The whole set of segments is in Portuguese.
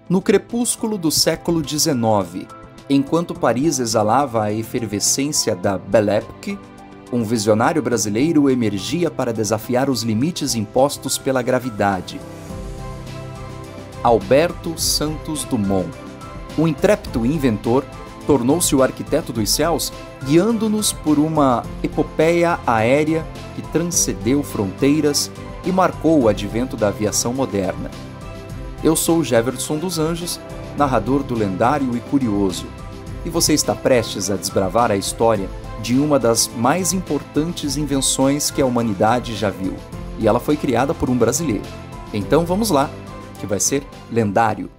No crepúsculo do século XIX, enquanto Paris exalava a efervescência da Belle Époque, um visionário brasileiro emergia para desafiar os limites impostos pela gravidade. Alberto Santos Dumont, o intrépido inventor, tornou-se o arquiteto dos céus, guiando-nos por uma epopeia aérea que transcendeu fronteiras e marcou o advento da aviação moderna. Eu sou o Jefferson dos Anjos, narrador do lendário e curioso, e você está prestes a desbravar a história de uma das mais importantes invenções que a humanidade já viu, e ela foi criada por um brasileiro. Então vamos lá, que vai ser lendário.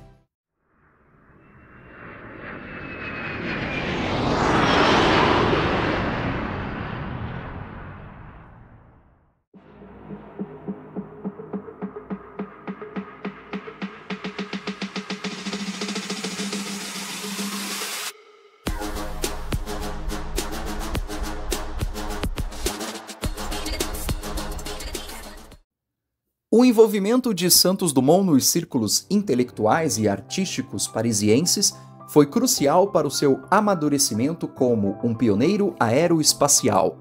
O envolvimento de Santos Dumont nos círculos intelectuais e artísticos parisienses foi crucial para o seu amadurecimento como um pioneiro aeroespacial.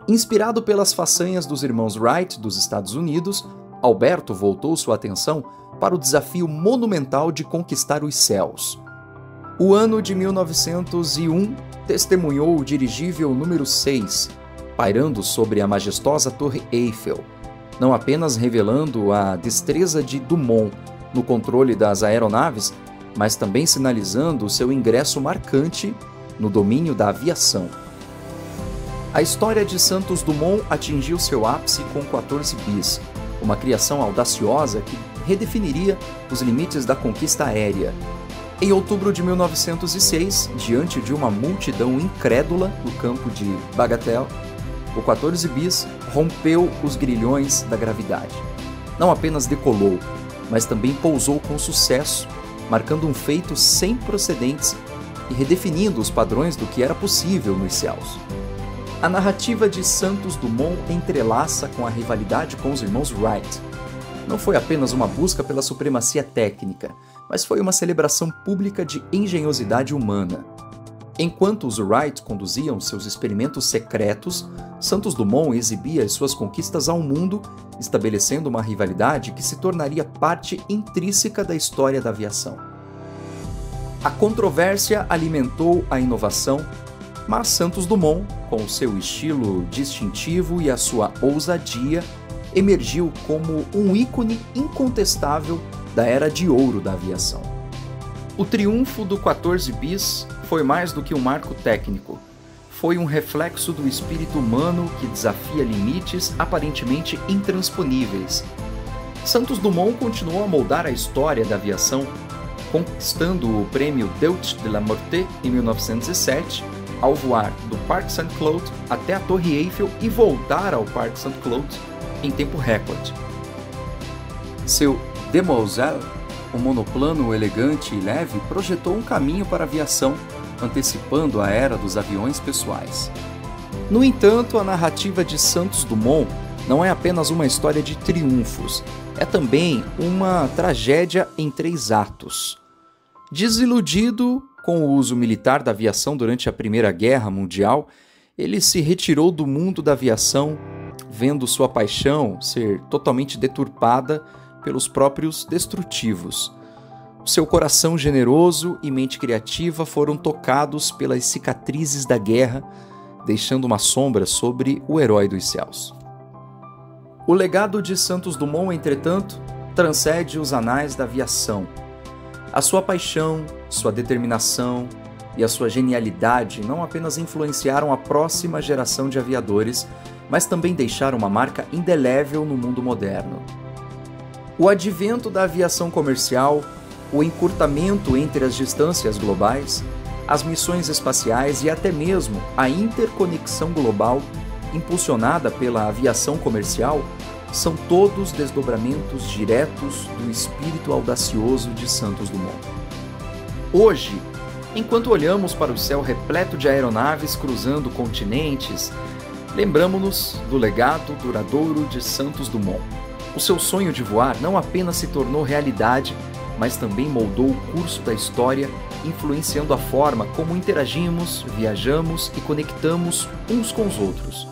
Inspirado pelas façanhas dos irmãos Wright dos Estados Unidos, Alberto voltou sua atenção para o desafio monumental de conquistar os céus. O ano de 1901 testemunhou o dirigível número 6, pairando sobre a majestosa Torre Eiffel, não apenas revelando a destreza de Dumont no controle das aeronaves, mas também sinalizando o seu ingresso marcante no domínio da aviação. A história de Santos Dumont atingiu seu ápice com 14 bis, uma criação audaciosa que redefiniria os limites da conquista aérea. Em outubro de 1906, diante de uma multidão incrédula no campo de Bagatelle, o 14 bis rompeu os grilhões da gravidade. Não apenas decolou, mas também pousou com sucesso, marcando um feito sem precedentes e redefinindo os padrões do que era possível nos céus. A narrativa de Santos Dumont entrelaça com a rivalidade com os irmãos Wright. Não foi apenas uma busca pela supremacia técnica, mas foi uma celebração pública de engenhosidade humana. Enquanto os Wright conduziam seus experimentos secretos, Santos Dumont exibia as suas conquistas ao mundo, estabelecendo uma rivalidade que se tornaria parte intrínseca da história da aviação. A controvérsia alimentou a inovação, mas Santos Dumont, com seu estilo distintivo e a sua ousadia, emergiu como um ícone incontestável da era de ouro da aviação. O triunfo do 14 bis foi mais do que um marco técnico. Foi um reflexo do espírito humano que desafia limites aparentemente intransponíveis. Santos Dumont continuou a moldar a história da aviação, conquistando o prêmio Deutsch de la Morte em 1907, ao voar do Parc Saint-Cloud até a Torre Eiffel e voltar ao Parc Saint-Cloud em tempo recorde. Seu Demoiselle, um monoplano elegante e leve, projetou um caminho para a aviação, antecipando a era dos aviões pessoais. No entanto, a narrativa de Santos Dumont não é apenas uma história de triunfos, é também uma tragédia em 3 atos. Desiludido com o uso militar da aviação durante a Primeira Guerra Mundial, ele se retirou do mundo da aviação, vendo sua paixão ser totalmente deturpada pelos próprios destrutivos. Seu coração generoso e mente criativa foram tocados pelas cicatrizes da guerra, deixando uma sombra sobre o herói dos céus. O legado de Santos Dumont, entretanto, transcende os anais da aviação. A sua paixão, sua determinação e a sua genialidade não apenas influenciaram a próxima geração de aviadores, mas também deixaram uma marca indelével no mundo moderno. O advento da aviação comercial, o encurtamento entre as distâncias globais, as missões espaciais e até mesmo a interconexão global impulsionada pela aviação comercial são todos desdobramentos diretos do espírito audacioso de Santos Dumont. Hoje, enquanto olhamos para o céu repleto de aeronaves cruzando continentes, lembramo-nos do legado duradouro de Santos Dumont. O seu sonho de voar não apenas se tornou realidade, mas também moldou o curso da história, influenciando a forma como interagimos, viajamos e conectamos uns com os outros.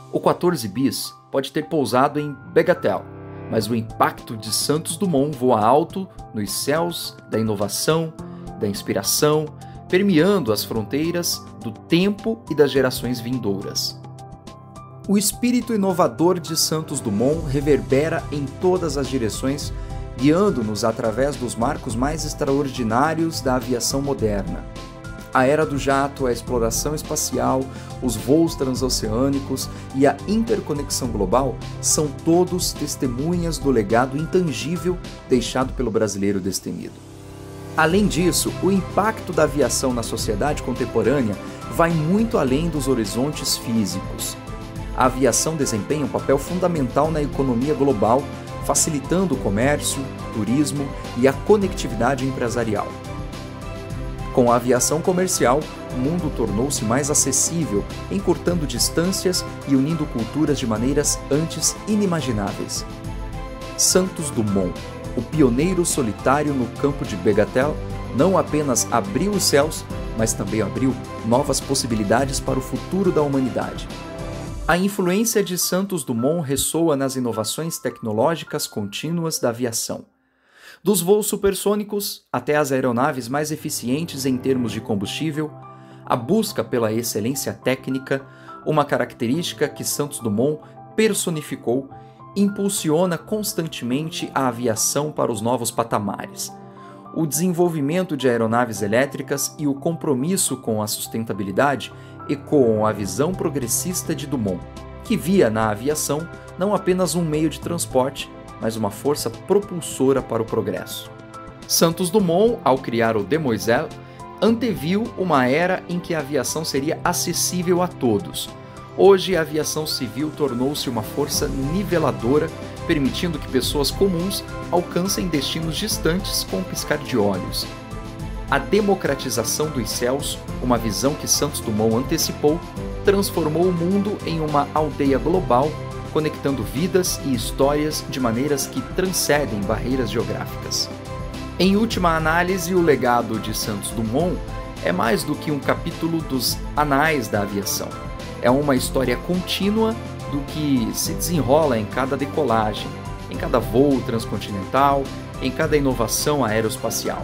O 14 bis pode ter pousado em Bagatelle, mas o impacto de Santos Dumont voa alto nos céus da inovação, da inspiração, permeando as fronteiras do tempo e das gerações vindouras. O espírito inovador de Santos Dumont reverbera em todas as direções, guiando-nos através dos marcos mais extraordinários da aviação moderna. A era do jato, a exploração espacial, os voos transoceânicos e a interconexão global são todos testemunhas do legado intangível deixado pelo brasileiro destemido. Além disso, o impacto da aviação na sociedade contemporânea vai muito além dos horizontes físicos. A aviação desempenha um papel fundamental na economia global, facilitando o comércio, turismo e a conectividade empresarial. Com a aviação comercial, o mundo tornou-se mais acessível, encurtando distâncias e unindo culturas de maneiras antes inimagináveis. Santos Dumont, o pioneiro solitário no campo de Bagatelle, não apenas abriu os céus, mas também abriu novas possibilidades para o futuro da humanidade. A influência de Santos Dumont ressoa nas inovações tecnológicas contínuas da aviação. Dos voos supersônicos até as aeronaves mais eficientes em termos de combustível, a busca pela excelência técnica, uma característica que Santos Dumont personificou, impulsiona constantemente a aviação para os novos patamares. O desenvolvimento de aeronaves elétricas e o compromisso com a sustentabilidade ecoam a visão progressista de Dumont, que via na aviação não apenas um meio de transporte, mas uma força propulsora para o progresso. Santos Dumont, ao criar o Demoiselle, anteviu uma era em que a aviação seria acessível a todos. Hoje, a aviação civil tornou-se uma força niveladora, permitindo que pessoas comuns alcancem destinos distantes com um piscar de olhos. A democratização dos céus, uma visão que Santos Dumont antecipou, transformou o mundo em uma aldeia global, conectando vidas e histórias de maneiras que transcendem barreiras geográficas. Em última análise, o legado de Santos Dumont é mais do que um capítulo dos anais da aviação. É uma história contínua do que se desenrola em cada decolagem, em cada voo transcontinental, em cada inovação aeroespacial.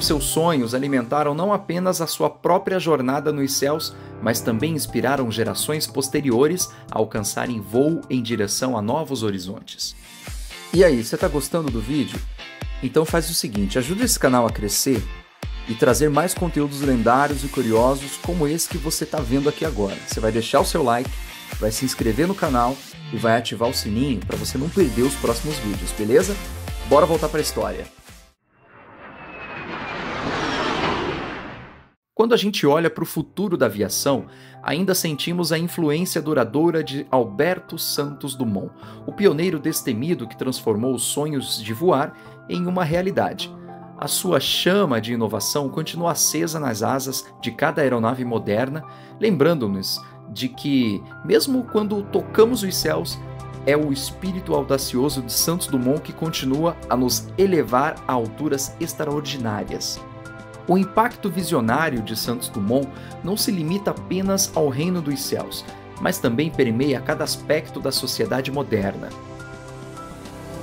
Seus sonhos alimentaram não apenas a sua própria jornada nos céus, mas também inspiraram gerações posteriores a alcançarem voo em direção a novos horizontes. E aí, você está gostando do vídeo? Então faz o seguinte, ajuda esse canal a crescer e trazer mais conteúdos lendários e curiosos como esse que você está vendo aqui agora. Você vai deixar o seu like, vai se inscrever no canal e vai ativar o sininho para você não perder os próximos vídeos, beleza? Bora voltar para a história. Quando a gente olha para o futuro da aviação, ainda sentimos a influência duradoura de Alberto Santos Dumont, o pioneiro destemido que transformou os sonhos de voar em uma realidade. A sua chama de inovação continua acesa nas asas de cada aeronave moderna, lembrando-nos de que, mesmo quando tocamos os céus, é o espírito audacioso de Santos Dumont que continua a nos elevar a alturas extraordinárias. O impacto visionário de Santos Dumont não se limita apenas ao reino dos céus, mas também permeia cada aspecto da sociedade moderna.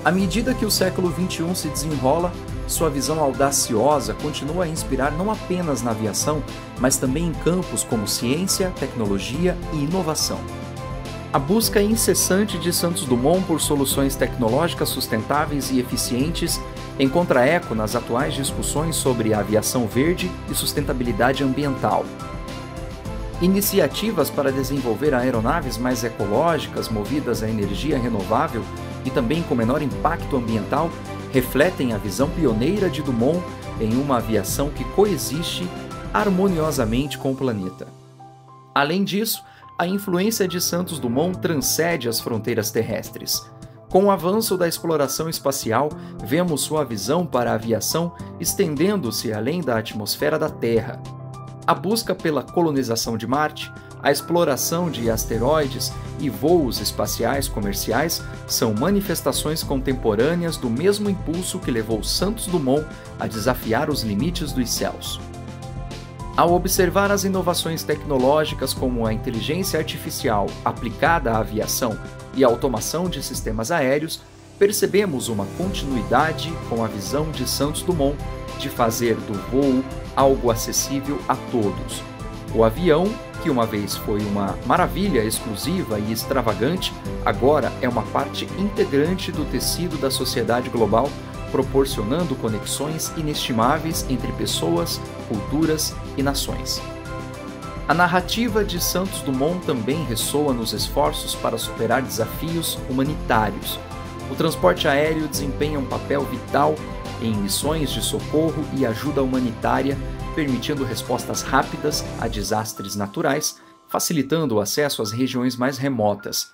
À medida que o século XXI se desenrola, sua visão audaciosa continua a inspirar não apenas na aviação, mas também em campos como ciência, tecnologia e inovação. A busca incessante de Santos Dumont por soluções tecnológicas sustentáveis e eficientes encontra eco nas atuais discussões sobre a aviação verde e sustentabilidade ambiental. Iniciativas para desenvolver aeronaves mais ecológicas, movidas a energia renovável e também com menor impacto ambiental, refletem a visão pioneira de Dumont em uma aviação que coexiste harmoniosamente com o planeta. Além disso, a influência de Santos Dumont transcende as fronteiras terrestres. Com o avanço da exploração espacial, vemos sua visão para a aviação estendendo-se além da atmosfera da Terra. A busca pela colonização de Marte, A exploração de asteroides e voos espaciais comerciais são manifestações contemporâneas do mesmo impulso que levou Santos Dumont a desafiar os limites dos céus. Ao observar as inovações tecnológicas como a inteligência artificial aplicada à aviação e a automação de sistemas aéreos, percebemos uma continuidade com a visão de Santos Dumont de fazer do voo algo acessível a todos. O avião, que uma vez foi uma maravilha exclusiva e extravagante, agora é uma parte integrante do tecido da sociedade global, proporcionando conexões inestimáveis entre pessoas, culturas e nações. A narrativa de Santos Dumont também ressoa nos esforços para superar desafios humanitários. O transporte aéreo desempenha um papel vital em missões de socorro e ajuda humanitária, permitindo respostas rápidas a desastres naturais, facilitando o acesso às regiões mais remotas.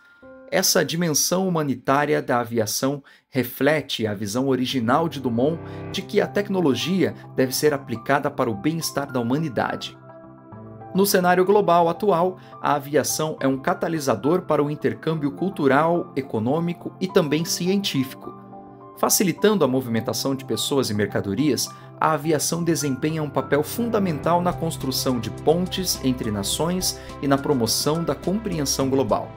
Essa dimensão humanitária da aviação reflete a visão original de Dumont de que a tecnologia deve ser aplicada para o bem-estar da humanidade. No cenário global atual, a aviação é um catalisador para o intercâmbio cultural, econômico e também científico. Facilitando a movimentação de pessoas e mercadorias, a aviação desempenha um papel fundamental na construção de pontes entre nações e na promoção da compreensão global.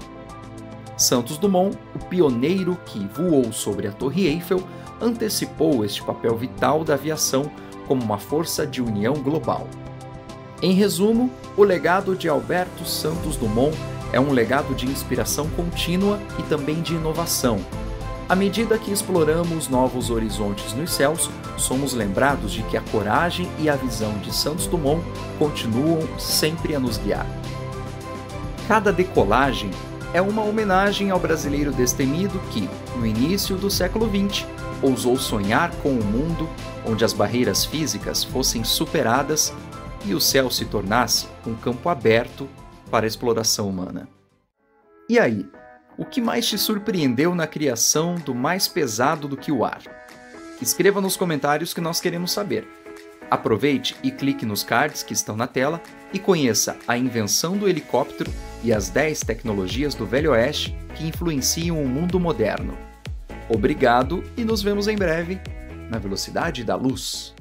Santos Dumont, o pioneiro que voou sobre a Torre Eiffel, antecipou este papel vital da aviação como uma força de união global. Em resumo, o legado de Alberto Santos Dumont é um legado de inspiração contínua e também de inovação. À medida que exploramos novos horizontes nos céus, somos lembrados de que a coragem e a visão de Santos Dumont continuam sempre a nos guiar. Cada decolagem é uma homenagem ao brasileiro destemido que, no início do século XX, ousou sonhar com um mundo onde as barreiras físicas fossem superadas e o céu se tornasse um campo aberto para a exploração humana. E aí, o que mais te surpreendeu na criação do mais pesado do que o ar? Escreva nos comentários que nós queremos saber. Aproveite e clique nos cards que estão na tela e conheça a invenção do helicóptero e as 10 tecnologias do Velho Oeste que influenciam o mundo moderno. Obrigado e nos vemos em breve na velocidade da luz.